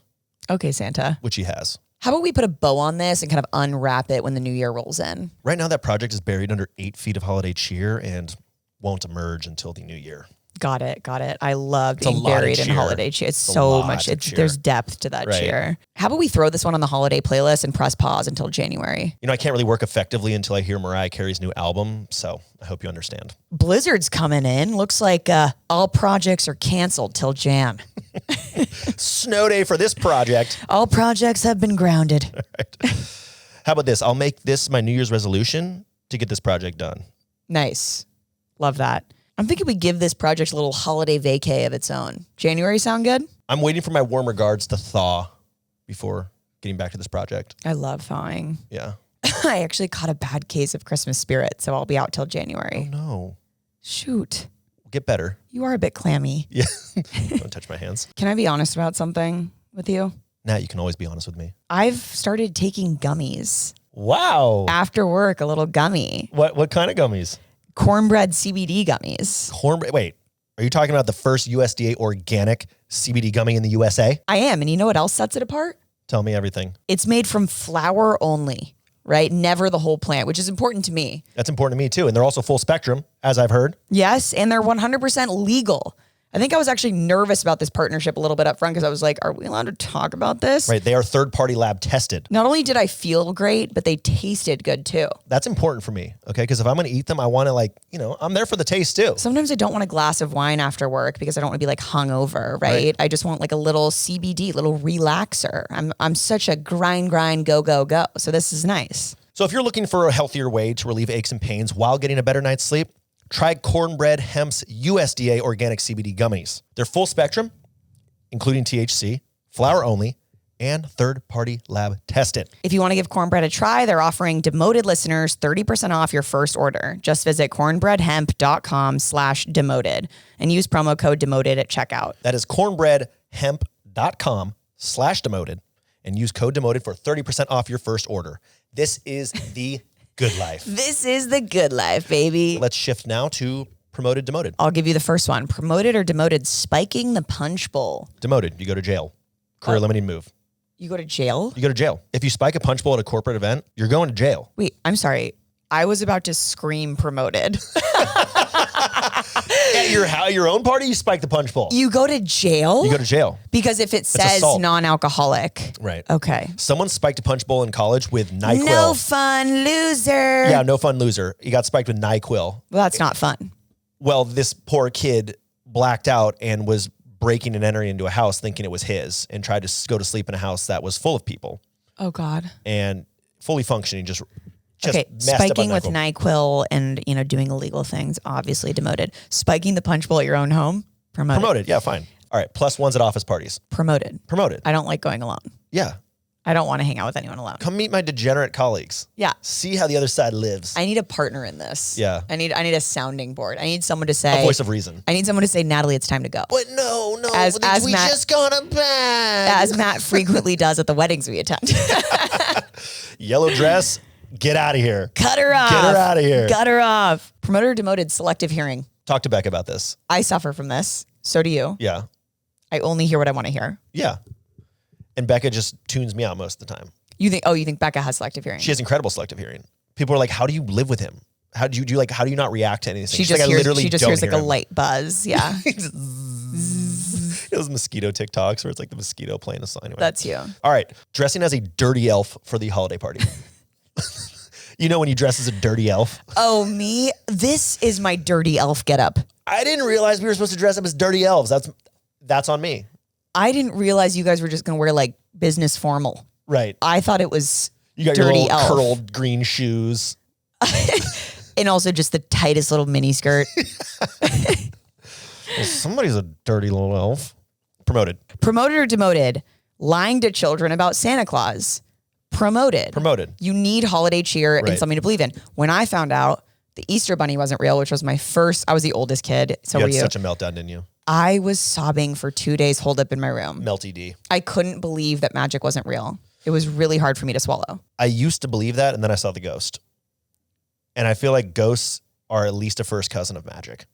A: Okay, Santa.
B: which he has.
A: How about we put a bow on this and kind of unwrap it when the new year rolls in?
B: Right now, that project is buried under 8 feet of holiday cheer and won't emerge until the new year.
A: Got it. I love
B: a
A: being
B: lot of
A: buried in
B: cheer.
A: holiday cheer. It's
B: a
A: so
B: lot
A: much.
B: of cheer.
A: There's depth to that
B: Right.
A: cheer. How about we throw this one on the holiday playlist and press pause until January?
B: You know, I can't really work effectively until I hear Mariah Carey's new album, so I hope you understand.
A: Blizzard's coming in. Looks like all projects are canceled till Jan.
B: Snow day for this project.
A: All projects have been grounded.
B: How about this? I'll make this my New Year's resolution to get this project done.
A: Nice. Love that. I'm thinking we give this project a little holiday vacay of its own. January sound good?
B: I'm waiting for my warm regards to thaw before getting back to this project.
A: I love thawing.
B: Yeah.
A: I actually caught a bad case of Christmas spirit, so I'll be out till January.
B: No.
A: Shoot.
B: Get better.
A: You are a bit clammy.
B: Yeah. Don't touch my hands.
A: Can I be honest about something with you?
B: Nat, you can always be honest with me.
A: I've started taking gummies.
B: Wow.
A: After work, a little gummy.
B: What kind of gummies?
A: Cornbread CBD gummies.
B: Cornbread. Wait, are you talking about the first USDA organic CBD gummy in the USA?
A: I am. And you know what else sets it apart?
B: Tell me everything.
A: It's made from flower only, right? Never the whole plant, which is important to me.
B: That's important to me too. And they're also full spectrum, as I've heard.
A: Yes. And they're 100% legal. I think I was actually nervous about this partnership a little bit up front because I was like, are we allowed to talk about this?
B: Right. They are third-party lab tested.
A: Not only did I feel great, but they tasted good too.
B: That's important for me. Okay. Because if I'm going to eat them, I want to I'm there for the taste too.
A: Sometimes I don't want a glass of wine after work because I don't want to be like hungover, right? I just want like a little CBD, little relaxer. I'm such a grind, go. So this is nice.
B: So if you're looking for a healthier way to relieve aches and pains while getting a better night's sleep, try Cornbread Hemp's USDA organic CBD gummies. They're full spectrum, including THC, flower only, and third-party lab tested.
A: If you want to give Cornbread a try, they're offering Demoted listeners 30% off your first order. Just visit cornbreadhemp.com/demoted and use promo code demoted at checkout.
B: That is cornbreadhemp.com/demoted and use code demoted for 30% off your first order. This is the good life.
A: This is the good life, baby.
B: Let's shift now to promoted, demoted.
A: I'll give you the first one. Promoted or demoted, spiking the punch bowl.
B: Demoted, you go to jail. Career limiting move.
A: You go to jail?
B: You go to jail. If you spike a punch bowl at a corporate event, you're going to jail.
A: Wait, I'm sorry. I was about to scream promoted.
B: At your own party, you spike the punch bowl.
A: You go to jail?
B: You go to jail.
A: Because if it says
B: assault.
A: non-alcoholic.
B: Right.
A: Okay.
B: Someone spiked a punch bowl in college with NyQuil.
A: No fun, loser.
B: Yeah, no fun loser. He got spiked with NyQuil.
A: Well, that's not fun.
B: Well, this poor kid blacked out and was breaking and entering into a house thinking it was his and tried to go to sleep in a house that was full of people
A: Oh, God.
B: and fully functioning, just
A: Okay,
B: messed up
A: spiking
B: on
A: with
B: NyQuil.
A: NyQuil and, doing illegal things, obviously demoted. Spiking the punch bowl at your own home, promoted.
B: Promoted, yeah, fine. All right, plus ones at office parties.
A: Promoted.
B: Promoted.
A: I don't like going alone.
B: Yeah.
A: I don't want to hang out with anyone alone.
B: Come meet my degenerate colleagues.
A: Yeah.
B: See how the other side lives.
A: I need a partner in this.
B: Yeah.
A: I need a sounding board. I need someone to say.
B: A voice of reason.
A: I need someone to say, Natalie, it's time to go.
B: But no.
A: As
B: we
A: Matt,
B: just got a bag.
A: As Matt frequently does at the weddings we attend.
B: Yellow dress, get out of here.
A: Cut her off.
B: Get her out of here.
A: Cut her off. Promoted or demoted, selective hearing.
B: Talk to Beck about this.
A: I suffer from this. So do you.
B: Yeah.
A: I only hear what I want to hear.
B: Yeah. And Becca just tunes me out most of the time.
A: You think Becca has selective hearing?
B: She has incredible selective hearing. People are like, how do you live with him? How do you how do you not react to anything?
A: She just hears like a light buzz. Yeah.
B: Those mosquito TikToks where it's like the mosquito playing a song. Anyway.
A: That's you.
B: All right. Dressing as a dirty elf for the holiday party. You know when you dress as a dirty elf?
A: Oh, me? This is my dirty elf getup.
B: I didn't realize we were supposed to dress up as dirty elves. That's on me.
A: I didn't realize you guys were just going to wear like business formal.
B: Right.
A: I thought it was
B: you got
A: dirty
B: your little
A: elf.
B: curled green shoes.
A: And also just the tightest little mini skirt.
B: Well, somebody's a dirty little elf. Promoted.
A: Promoted or demoted? Lying to children about Santa Claus. Promoted. You need holiday cheer and something to believe in. When I found out the Easter Bunny wasn't real, which was I was the oldest kid. So
B: you
A: were
B: had
A: you.
B: Such a meltdown, didn't you?
A: I was sobbing for 2 days holed up in my room.
B: Melty D.
A: I couldn't believe that magic wasn't real. It was really hard for me to swallow.
B: I used to believe that, and then I saw the ghost. And I feel like ghosts are at least a first cousin of magic.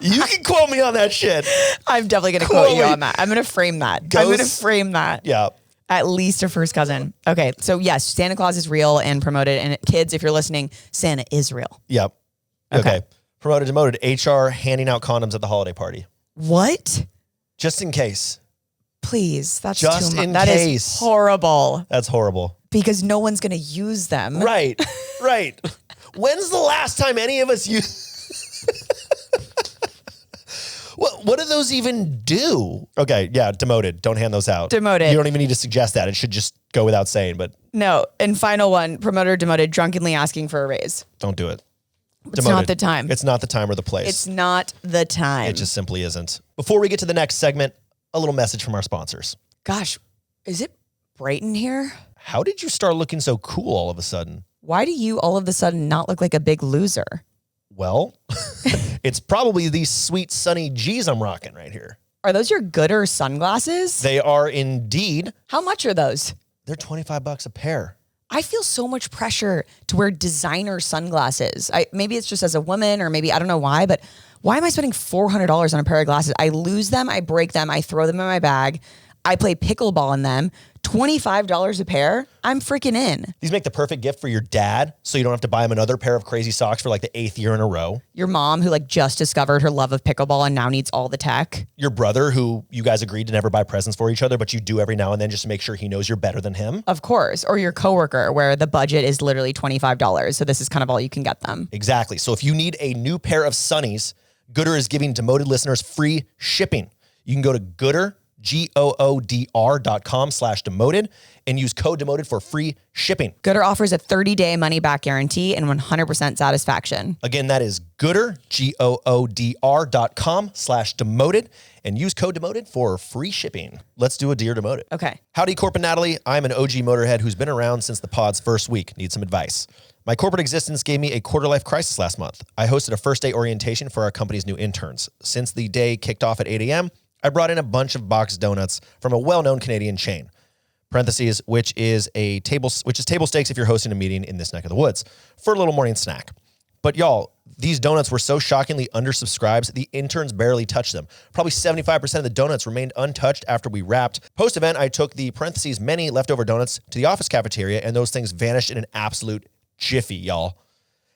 B: You can quote me on that shit.
A: I'm definitely going to quote you on that. I'm going to frame that.
B: Ghosts?
A: I'm going to frame that.
B: Yeah.
A: At least a first cousin. Okay. So yes, Santa Claus is real and promoted. And kids, if you're listening, Santa is real.
B: Yep. Okay. Promoted, demoted. HR handing out condoms at the holiday party.
A: What?
B: Just in case.
A: Please. That's
B: just
A: too much.
B: in
A: That
B: case.
A: is horrible.
B: That's horrible.
A: Because no one's going to use them.
B: Right. Right. When's the last time any of us use... What do those even do? Okay, yeah, demoted. Don't hand those out.
A: Demoted.
B: You don't even need to suggest that. It should just go without saying, but...
A: No. And final one, promoted or demoted, drunkenly asking for a raise.
B: Don't do it.
A: It's not the time.
B: It's not the time or the place.
A: It's not the time.
B: It just simply isn't. Before we get to the next segment, a little message from our sponsors.
A: Gosh, is it bright in here?
B: How did you start looking so cool all of a sudden?
A: Why do you all of a sudden not look like a big loser?
B: Well, it's probably these sweet sunny G's I'm rocking right here.
A: Are those your Gooder sunglasses?
B: They are indeed.
A: How much are those?
B: They're $25 a pair.
A: I feel so much pressure to wear designer sunglasses. Maybe it's just as a woman, or maybe I don't know why, but why am I spending $400 on a pair of glasses? I lose them, I break them, I throw them in my bag. I play pickleball in them. $25 a pair? I'm freaking in.
B: These make the perfect gift for your dad, so you don't have to buy him another pair of crazy socks for like the 8th year in a row.
A: Your mom, who like just discovered her love of pickleball and now needs all the tech.
B: Your brother, who you guys agreed to never buy presents for each other, but you do every now and then just to make sure he knows you're better than him.
A: Of course. Or your coworker, where the budget is literally $25. So this is kind of all you can get them.
B: Exactly. So if you need a new pair of sunnies, Gooder is giving Demoted listeners free shipping. You can go to Gooder, GOODR.com/demoted and use code demoted for free shipping.
A: Gooder offers a 30-day money-back guarantee and 100% satisfaction.
B: Again, that is Gooder, GOODR.com/demoted and use code demoted for free shipping. Let's do a Dear Demoted.
A: Okay.
B: Howdy, Corp and Natalie. I'm an OG Motorhead who's been around since the pod's first week. Need some advice. My corporate existence gave me a quarter-life crisis last month. I hosted a first-day orientation for our company's new interns. Since the day kicked off at 8 a.m., I brought in a bunch of boxed donuts from a well-known Canadian chain. Parentheses, which is table stakes if you're hosting a meeting in this neck of the woods for a little morning snack. But y'all, these donuts were so shockingly undersubscribed, the interns barely touched them. Probably 75% of the donuts remained untouched after we wrapped. Post-event, I took the parentheses many leftover donuts to the office cafeteria, and those things vanished in an absolute jiffy, y'all.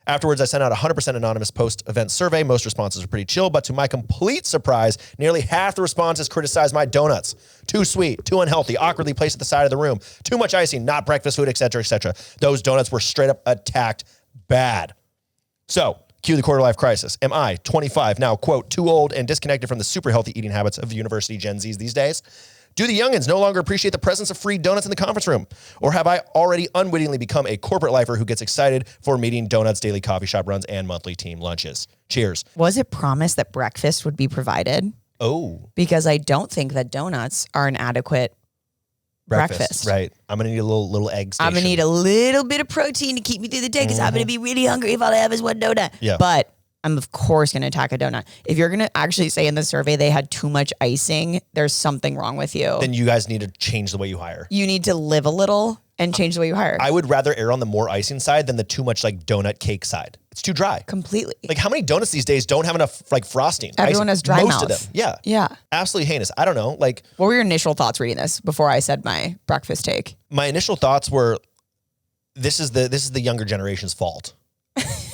B: Afterwards, I sent out a 100% anonymous post-event survey. Most responses were pretty chill, but to my complete surprise, nearly half the responses criticized my donuts. Too sweet, too unhealthy, awkwardly placed at the side of the room, too much icing, not breakfast food, etc., etc. Those donuts were straight up attacked bad. So, cue the quarter-life crisis. Am I, 25, now, quote, too old and disconnected from the super healthy eating habits of the university Gen Zs these days? Do the youngins no longer appreciate the presence of free donuts in the conference room? Or have I already unwittingly become a corporate lifer who gets excited for meeting donuts, daily coffee shop runs, and monthly team lunches? Cheers.
A: Was it promised that breakfast would be provided?
B: Oh.
A: Because I don't think that donuts are an adequate breakfast.
B: Right. I'm going to need a little egg station.
A: I'm going to need a little bit of protein to keep me through the day because I'm going to be really hungry if all I have is one donut.
B: Yeah.
A: But I'm, of course, going to attack a donut. If you're going to actually say in the survey they had too much icing, there's something wrong with you.
B: Then you guys need to change the way you hire.
A: You need to live a little and change the way you hire.
B: I would rather err on the more icing side than the too much like donut cake side. It's too dry.
A: Completely.
B: Like how many donuts these days don't have enough like frosting?
A: Everyone has dry
B: Most
A: mouth.
B: of them. Yeah.
A: Yeah.
B: Absolutely heinous. I don't know. Like,
A: what were your initial thoughts reading this before I said my breakfast take?
B: my initial thoughts were, this is the younger generation's fault.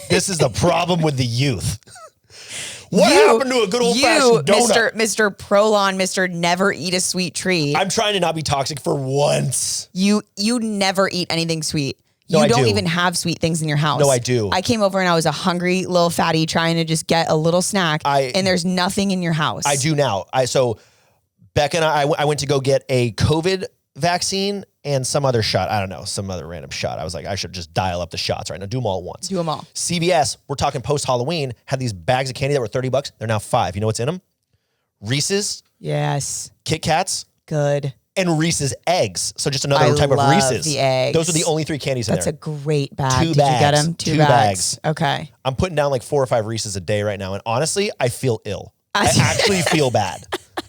B: This is the problem with the youth. What happened to a good old-fashioned donut?
A: Mr. Prolon, Mr. Never Eat a Sweet Treat.
B: I'm trying to not be toxic for once.
A: You never eat anything sweet.
B: No,
A: you
B: I
A: don't
B: do.
A: even have sweet things in your house.
B: No, I do.
A: I came over and I was a hungry little fatty trying to just get a little snack, and there's nothing in your house.
B: I do now. So Becca and I went to go get a COVID vaccine and some other shot. I don't know, some other random shot. I was like, I should just dial up the shots right now. Do them all at once.
A: Do them all.
B: CVS, we're talking post-Halloween, had these bags of candy that were $30. They're now $5. You know what's in them? Reese's,
A: Yes.
B: Kit Kats,
A: Good.
B: and Reese's eggs. So just another type of Reese's.
A: The eggs.
B: Those are the only 3 candies in
A: That's
B: there.
A: a great bag.
B: Two
A: Did
B: bags.
A: you get them? Two bags. Okay.
B: I'm putting down like 4 or 5 Reese's a day right now. And honestly, I feel ill. I actually feel bad.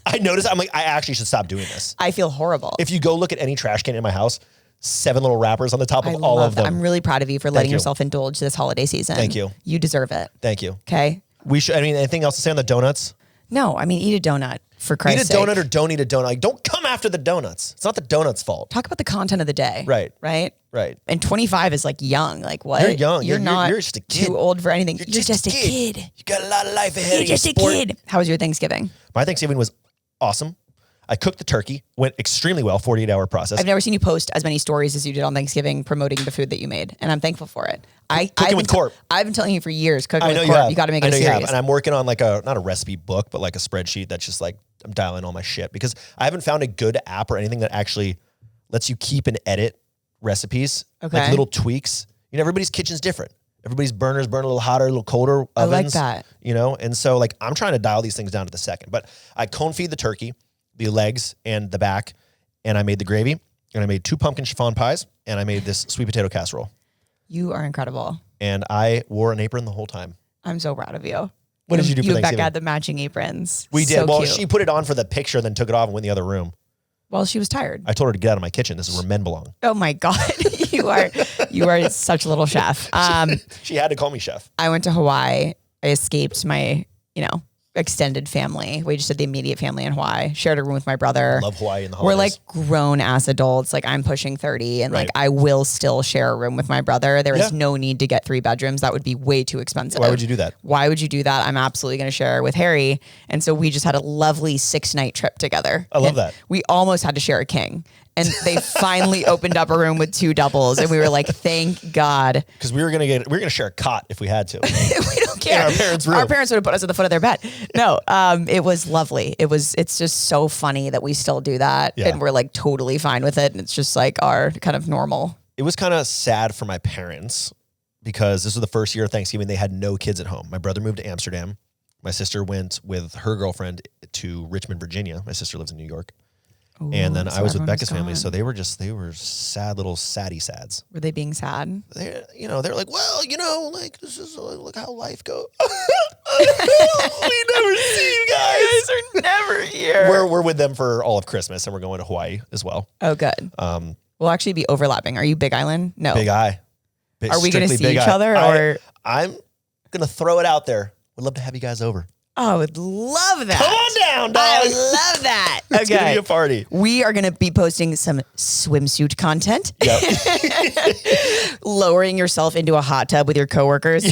B: I noticed, I'm like, I actually should stop doing this.
A: I feel horrible.
B: If you go look at any trash can in my house, 7 little wrappers on the top of all of them.
A: I'm really proud of you for letting
B: you.
A: yourself indulge this holiday season.
B: Thank you.
A: You deserve it.
B: Thank you.
A: Okay.
B: We should, anything else to say on the donuts?
A: No, I mean, eat a donut for Christ's
B: Eat a donut
A: sake.
B: or don't eat a donut. Like, don't come after the donuts. It's not the donut's fault.
A: Talk about the content of the day.
B: Right.
A: Right.
B: Right.
A: And 25 is like young. Like what?
B: You're young.
A: You're not
B: you're just a kid.
A: too old for anything.
B: You're
A: just a kid.
B: You got a lot of life ahead
A: You're
B: of you.
A: just a kid. How was your Thanksgiving?
B: My Thanksgiving was awesome. I cooked the turkey, went extremely well, 48-hour process.
A: I've never seen you post as many stories as you did on Thanksgiving promoting the food that you made, and I'm thankful for it.
B: Cooking with Corp.
A: I've been telling you for years, cooking
B: I know
A: with
B: you
A: Corp.
B: have.
A: You got to make it
B: I know
A: a
B: you have.
A: series.
B: And I'm working on like not a recipe book, but like a spreadsheet that's just like, I'm dialing all my shit because I haven't found a good app or anything that actually lets you keep and edit recipes.
A: Okay.
B: Like little tweaks. You know, everybody's kitchen's different. Everybody's burners burn a little hotter, a little colder ovens.
A: I like that.
B: You know, and so like I'm trying to dial these things down to the second. But I cone feed the turkey, the legs and the back, and I made the gravy, and I made 2 pumpkin chiffon pies, and I made this sweet potato casserole.
A: You are incredible.
B: And I wore an apron the whole time.
A: I'm so proud of you.
B: What did you do for
A: You and Becca
B: Thanksgiving?
A: had the matching aprons.
B: We did.
A: So
B: Well,
A: cute.
B: she put it on for the picture, then took it off and went in the other room.
A: Well, she was tired.
B: I told her to get out of my kitchen. This is where men belong.
A: Oh my God. you are such a little chef.
B: She had to call me chef.
A: I went to Hawaii. I escaped my, extended family. We just did the immediate family in Hawaii. Shared a room with my brother.
B: I love Hawaii in the
A: We're
B: holidays.
A: like grown ass adults. Like I'm pushing 30 and
B: Right.
A: like I will still share a room with my brother. There is
B: Yeah.
A: no need to get 3 bedrooms. That would be way too expensive.
B: Why would you do that?
A: Why would you do that? I'm absolutely going to share with Harry. And so we just had a lovely 6-night trip together.
B: I love
A: And
B: that.
A: We almost had to share a king. And they finally opened up a room with 2 doubles. And we were like, thank God.
B: Because we were gonna share a cot if we had to.
A: We don't care.
B: In our parents' room.
A: Our parents would have put us at the foot of their bed. No, it was lovely. It's just so funny that we still do that.
B: Yeah.
A: And we're like totally fine with it. And it's just like our kind of normal.
B: It was kind of sad for my parents because this was the first year of Thanksgiving. They had no kids at home. My brother moved to Amsterdam. My sister went with her girlfriend to Richmond, Virginia. My sister lives in New York. And then I was with Becca's family. So they were sad little saddy sads.
A: Were they being sad?
B: They're like, well, like this is look how life goes. We never see you guys.
A: You guys are never here.
B: We're with them for all of Christmas, and we're going to Hawaii as well.
A: Oh, good. We'll actually be overlapping. Are you Big Island? No.
B: Big Eye.
A: Are we going to
B: Strictly
A: see
B: Big
A: each
B: Eye.
A: other? Or
B: I'm going to throw it out there. Would love to have you guys over.
A: Oh, I would love that.
B: Come on down, dog.
A: I would love that.
B: It's going to be a party.
A: We are going to be posting some swimsuit content.
B: Yep.
A: Lowering yourself into a hot tub with your coworkers.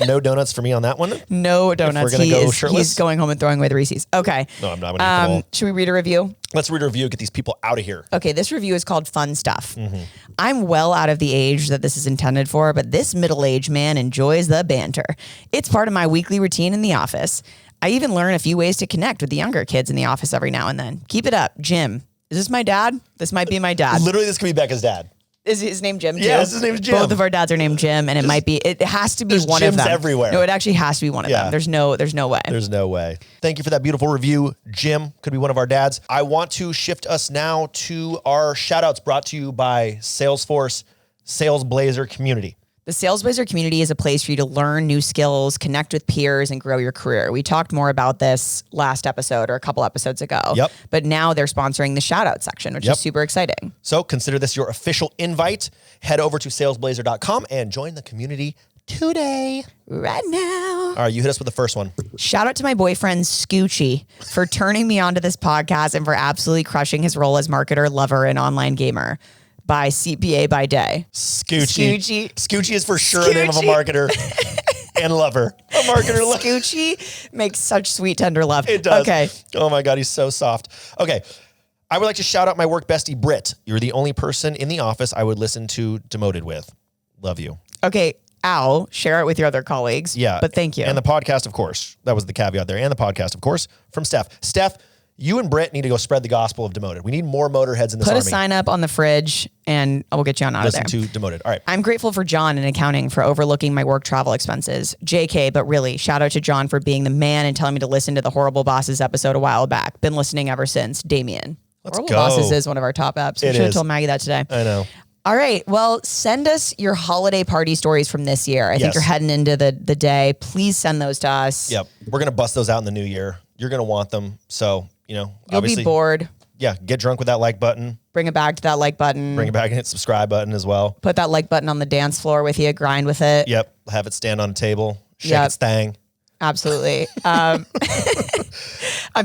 B: No donuts for me on that one.
A: No donuts.
B: We're going to go shirtless.
A: He's going home and throwing away the Reese's. Okay.
B: No, I'm not going to eat them all.
A: Should we read a review?
B: Let's read a review. Get these people out of here.
A: Okay, this review is called Fun Stuff.
B: Mm-hmm.
A: I'm well out of the age that this is intended for, but this middle-aged man enjoys the banter. It's part of my weekly routine in the office. I even learn a few ways to connect with the younger kids in the office every now and then. Keep it up. Jim. Is this my dad? This might be my dad.
B: Literally, this could be Becca's dad.
A: Is his name Jim too?
B: Yes, his name's Jim.
A: Both of our dads are named Jim, and it has to be one
B: Jims
A: of them.
B: everywhere.
A: No, it actually has to be one of them. There's no way.
B: There's no way. Thank you for that beautiful review. Jim could be one of our dads. I want to shift us now to our shout outs brought to you by Salesforce Sales Blazer Community.
A: The Sales Blazer community is a place for you to learn new skills, connect with peers, and grow your career. We talked more about this last episode or a couple episodes ago.
B: Yep.
A: But now they're sponsoring the shout out section, which is super exciting.
B: So consider this your official invite. Head over to salesblazer.com and join the community today.
A: Right now.
B: All right, you hit us with the first one.
A: Shout out to my boyfriend Scoochie for turning me onto this podcast and for absolutely crushing his role as marketer, lover, and online gamer. By CPA by day.
B: Scoochie. Scoochie is for sure the name of a marketer and lover. A marketer lover.
A: Scoochie makes such sweet, tender love.
B: It does.
A: Okay.
B: Oh my God, he's so soft. Okay. I would like to shout out my work bestie, Britt. You're the only person in the office I would listen to Demoted with. Love you.
A: Okay. Al, share it with your other colleagues.
B: Yeah.
A: But thank you.
B: And the podcast, of course. That was the caveat there. And the podcast, of course, from Steph. Steph, you and Britt need to go spread the gospel of Demoted. We need more Motorheads in this army.
A: Put a sign up on the fridge and we'll get you on out of there.
B: Listen to Demoted. All right.
A: I'm grateful for John in accounting for overlooking my work travel expenses. JK, but really, shout out to John for being the man and telling me to listen to the Horrible Bosses episode a while back. Been listening ever since. Damien. Horrible Bosses is one of our top apps. I should have told Maggie that today.
B: I know.
A: All right. Well, send us your holiday party stories from this year. I think you're heading into the day. Please send those to us.
B: Yep. We're going to bust those out in the new year. You're going to want them. So,
A: you'll
B: obviously,
A: be bored.
B: Yeah. Get drunk with that like button.
A: Bring it back to that like button.
B: Bring it back and hit subscribe button as well.
A: Put that like button on the dance floor with you. Grind with it.
B: Yep. Have it stand on a table. Shake its thang.
A: Absolutely. I'm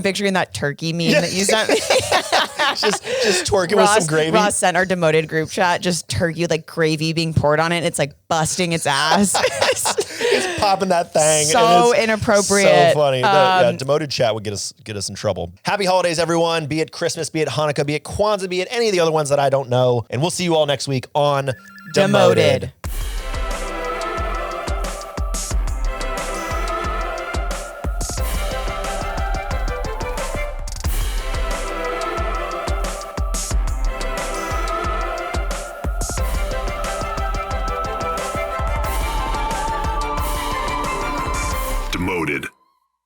A: picturing that turkey meme that you sent me.
B: just twerking with some gravy.
A: Ross sent our Demoted group chat, just turkey with like gravy being poured on it. It's like busting its ass.
B: It's popping that thing.
A: So inappropriate.
B: So funny. Demoted chat would get us in trouble. Happy holidays, everyone. Be it Christmas, be it Hanukkah, be it Kwanzaa, be it any of the other ones that I don't know. And we'll see you all next week on Demoted.